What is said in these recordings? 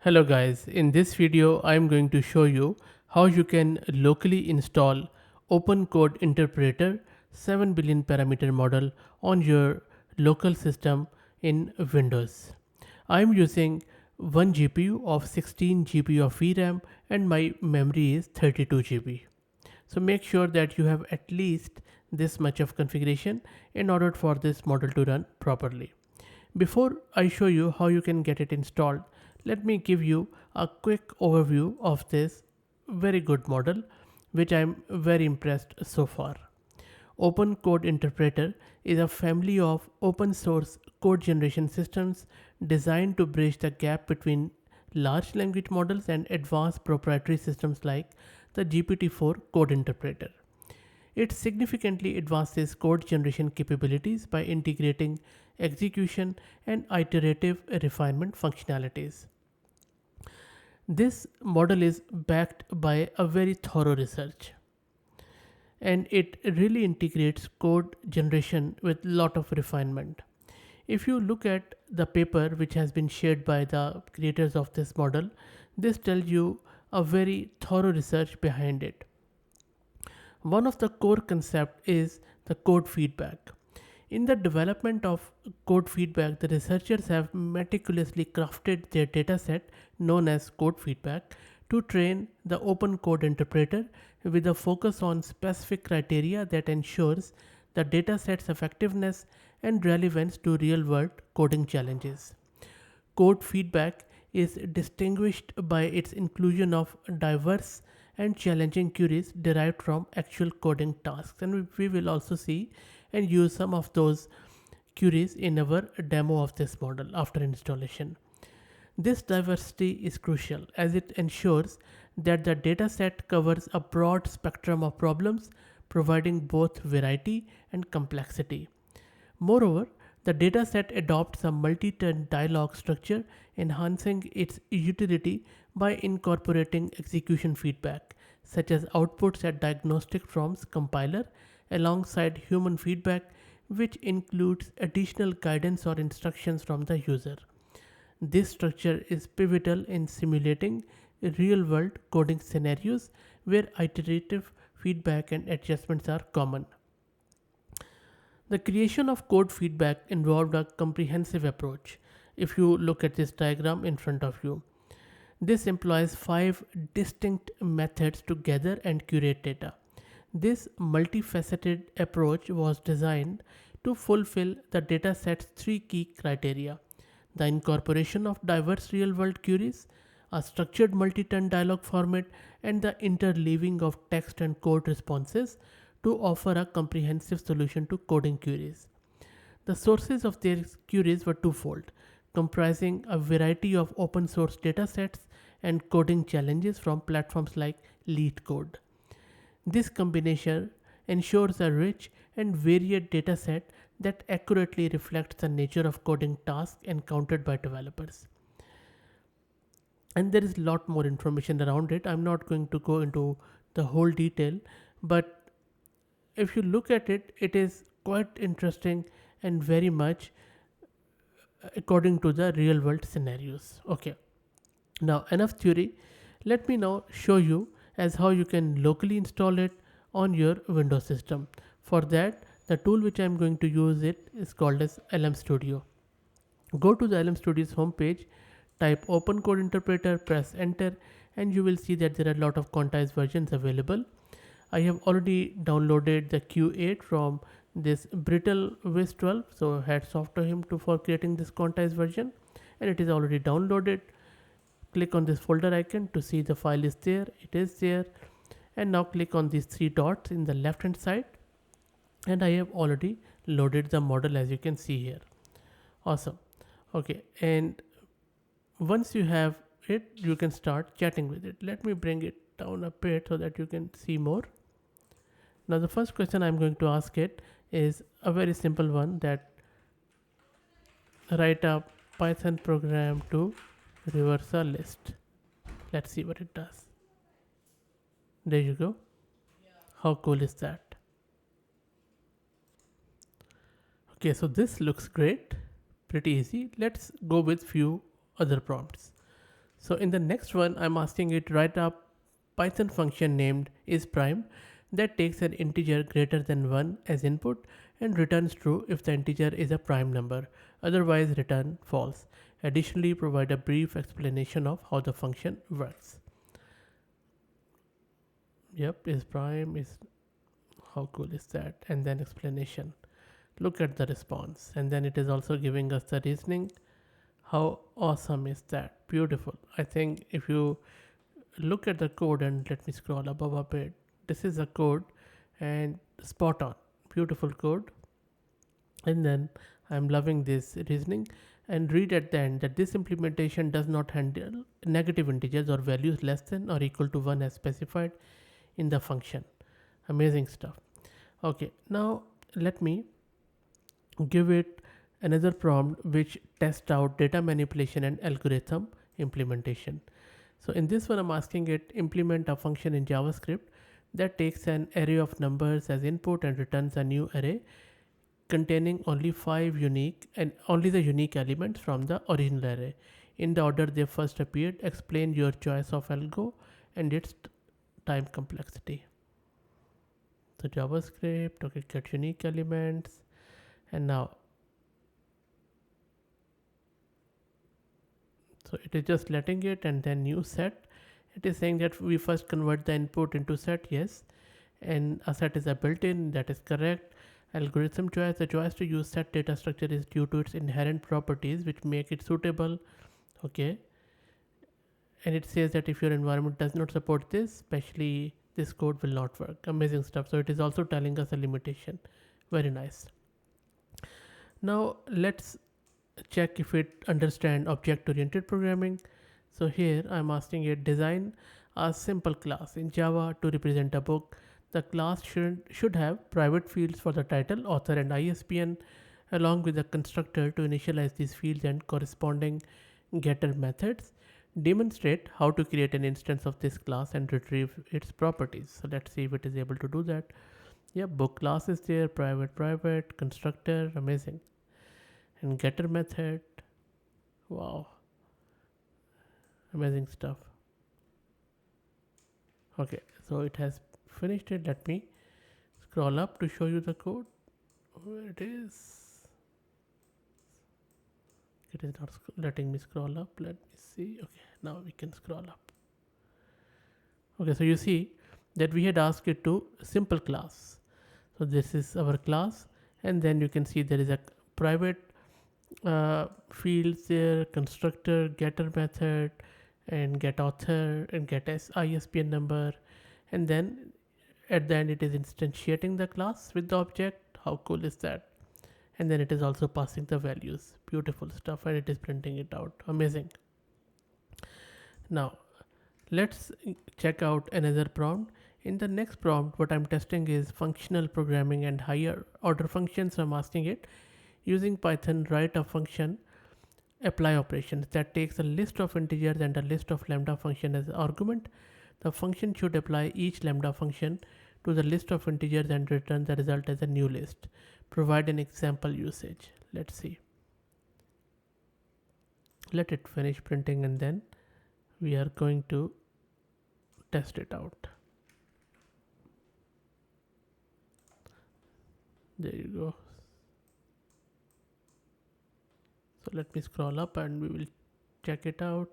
Hello guys, in this video I am going to show you how you can locally install OpenCodeInterpreter 7 billion parameter model on your local system in Windows. I am using 1 GPU of 16 GB of VRAM and my memory is 32 GB. So make sure that you have at least this much of configuration in order for this model to run properly. Before I show you how you can get it installed, let me give you a quick overview of this very good model which I am very impressed so far. Open Code Interpreter is a family of open source code generation systems designed to bridge the gap between large language models and advanced proprietary systems like the GPT-4 Code Interpreter. It significantly advances code generation capabilities by integrating execution and iterative refinement functionalities. This model is backed by a very thorough research and it really integrates code generation with lot of refinement. If you look at the paper which has been shared by the creators of this model, this tells you a very thorough research behind it. One of the core concepts is the code feedback. In the development of code feedback, the researchers have meticulously crafted their dataset known as code feedback to train the open code interpreter with a focus on specific criteria that ensures the dataset's effectiveness and relevance to real-world coding challenges. Code feedback is distinguished by its inclusion of diverse and challenging queries derived from actual coding tasks, and we will also see and use some of those queries in our demo of this model after installation. This diversity is crucial as it ensures that the dataset covers a broad spectrum of problems, providing both variety and complexity. Moreover, the dataset adopts a multi-turn dialog structure, enhancing its utility by incorporating execution feedback, such as outputs at diagnostic from compiler, alongside human feedback, which includes additional guidance or instructions from the user. This structure is pivotal in simulating real-world coding scenarios where iterative feedback and adjustments are common. The creation of code feedback involved a comprehensive approach. If you look at this diagram in front of you, this employs five distinct methods to gather and curate data. This multifaceted approach was designed to fulfill the dataset's three key criteria: the incorporation of diverse real world queries, a structured multi-turn dialog format, and the interleaving of text and code responses to offer a comprehensive solution to coding queries. The sources of their queries were twofold, comprising a variety of open source datasets and coding challenges from platforms like LeetCode. This combination ensures a rich and varied dataset that accurately reflects the nature of coding tasks encountered by developers. And there is a lot more information around it. I'm not going to go into the whole detail, but if you look at it, it is quite interesting and very much according to the real world scenarios. Okay, now enough theory. Let me now show you as how you can locally install it on your Windows system. For that, the tool which I'm going to use it is called as LM Studio. Go to the LM Studio's homepage, type Open Code Interpreter, press enter, and you will see that there are a lot of quantized versions available. I have already downloaded the Q8 from this brittle Wiz 12, so hats off to him for creating this quantized version, and it is already downloaded. Click on this folder icon to see the file is there. It is there, and now click on these three dots in the left hand side, and I have already loaded the model as you can see here. Awesome. Okay, and once you have it, you can start chatting with it. Let me bring it down a bit so that you can see more. Now the first question I'm going to ask it is a very simple one, that write a Python program to reverse a list. Let's see what it does. There you go. How cool is that? Okay, so this looks great, pretty easy. Let's go with few other prompts. So in the next one, I'm asking it write a Python function named isPrime that takes an integer greater than 1 as input and returns true if the integer is a prime number, otherwise return false. Additionally, provide a brief explanation of how the function works. Yep, isPrime is, how cool is that? And then explanation. Look at the response, and then it is also giving us the reasoning. How awesome is that? Beautiful. I think if you look at the code, and let me scroll above a bit, this is a code and spot on, beautiful code. And then I'm loving this reasoning, and read at the end that this implementation does not handle negative integers or values less than or equal to 1 as specified in the function. Amazing stuff. Okay, now let me give it another prompt which tests out data manipulation and algorithm implementation. So in this one, I'm asking it implement a function in JavaScript that takes an array of numbers as input and returns a new array containing only only the unique elements from the original array in the order they first appeared. Explain your choice of algo and its time complexity. So JavaScript, okay, get unique elements, and now so it is just letting it, and then new set. It is saying that we first convert the input into set, yes, and a set is a built-in, that is correct. Algorithm choice, the choice to use set data structure is due to its inherent properties which make it suitable, okay. And it says that if your environment does not support this, especially this code will not work. Amazing stuff. So it is also telling us a limitation. Very nice. Now let's check if it understand object oriented programming. So here I'm asking it design a simple class in Java to represent a book. The class should have private fields for the title, author, and ISBN, along with a constructor to initialize these fields and corresponding getter methods. Demonstrate how to create an instance of this class and retrieve its properties. So let's see if it is able to do that. Yeah, book class is there, private, constructor, amazing. And getter method, wow, amazing stuff. Okay, so it has finished it. Let me scroll up to show you the code. Where it is? It is not letting me scroll up. Let me see. Okay, now we can scroll up. Okay, so you see that we had asked it to simple class. So this is our class, and then you can see there is a private fields there, constructor, getter method, and get author, and get ISBN number, and then at the end it is instantiating the class with the object. How cool is that? And then it is also passing the values. Beautiful stuff, and it is printing it out. Amazing. Now let's check out another prompt. In the next prompt, what I'm testing is functional programming and higher order functions. So I'm asking it, using Python, write a function apply operations that takes a list of integers and a list of lambda function as argument. The function should apply each lambda function to the list of integers and return the result as a new list. Provide an example usage. Let's see. Let it finish printing, and then we are going to test it out. There you go. So let me scroll up and we will check it out.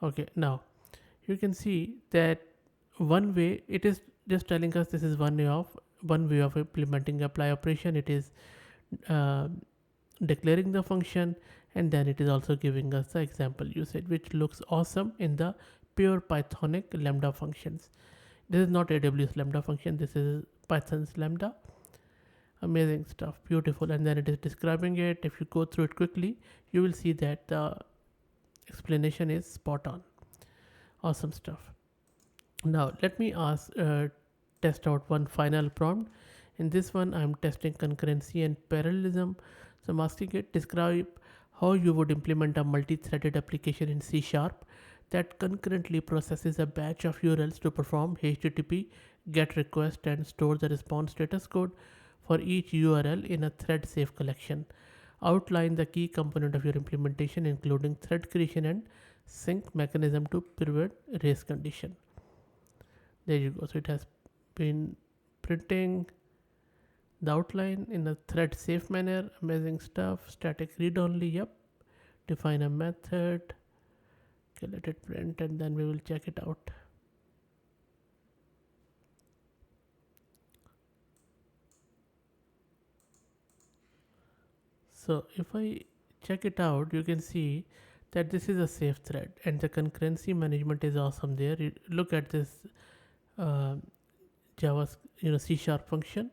Okay, now you can see that one way it is just telling us this is one way of implementing apply operation. It is declaring the function, and then it is also giving us the example usage, which looks awesome in the pure Pythonic lambda functions. This is not AWS lambda function, this is Python's lambda. Amazing stuff, beautiful. And then it is describing it. If you go through it quickly, you will see that the explanation is spot on. Awesome stuff. Now let me test out one final prompt. In this one, I'm testing concurrency and parallelism. So I'm asking it, describe how you would implement a multi-threaded application in C# that concurrently processes a batch of URLs to perform HTTP GET request and store the response status code for each URL in a thread safe collection. Outline the key component of your implementation, including thread creation and sync mechanism to prevent race condition. There you go. So it has been printing the outline in a thread safe manner. Amazing stuff. Static read only. Yep. Define a method. Okay, let it print and then we will check it out. So if I check it out, you can see that this is a safe thread and the concurrency management is awesome there. You look at this uh, Java, C sharp function.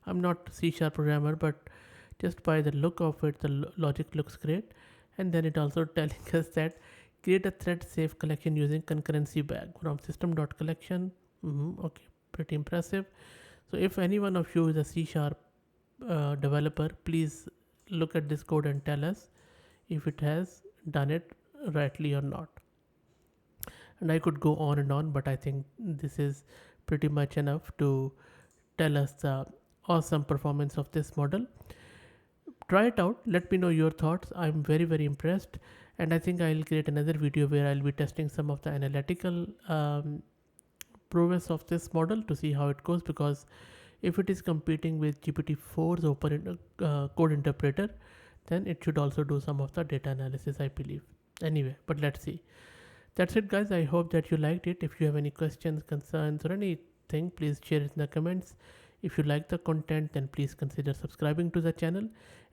I'm not C sharp programmer, but just by the look of it, the logic looks great. And then it also telling us that create a thread safe collection using concurrency bag from system.collection. Okay, pretty impressive. So if any one of you is a C sharp developer, please look at this code and tell us if it has done it rightly or not. And I could go on and on, but I think this is pretty much enough to tell us the awesome performance of this model. Try it out, let me know your thoughts. I'm very impressed, and I think I'll create another video where I'll be testing some of the analytical prowess of this model to see how it goes, because if it is competing with GPT-4's Open Code Interpreter, then it should also do some of the data analysis, I believe. Anyway, but let's see. That's it, guys. I hope that you liked it. If you have any questions, concerns, or anything, please share it in the comments. If you like the content, then please consider subscribing to the channel.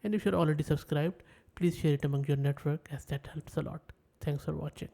And if you're already subscribed, please share it among your network, as that helps a lot. Thanks for watching.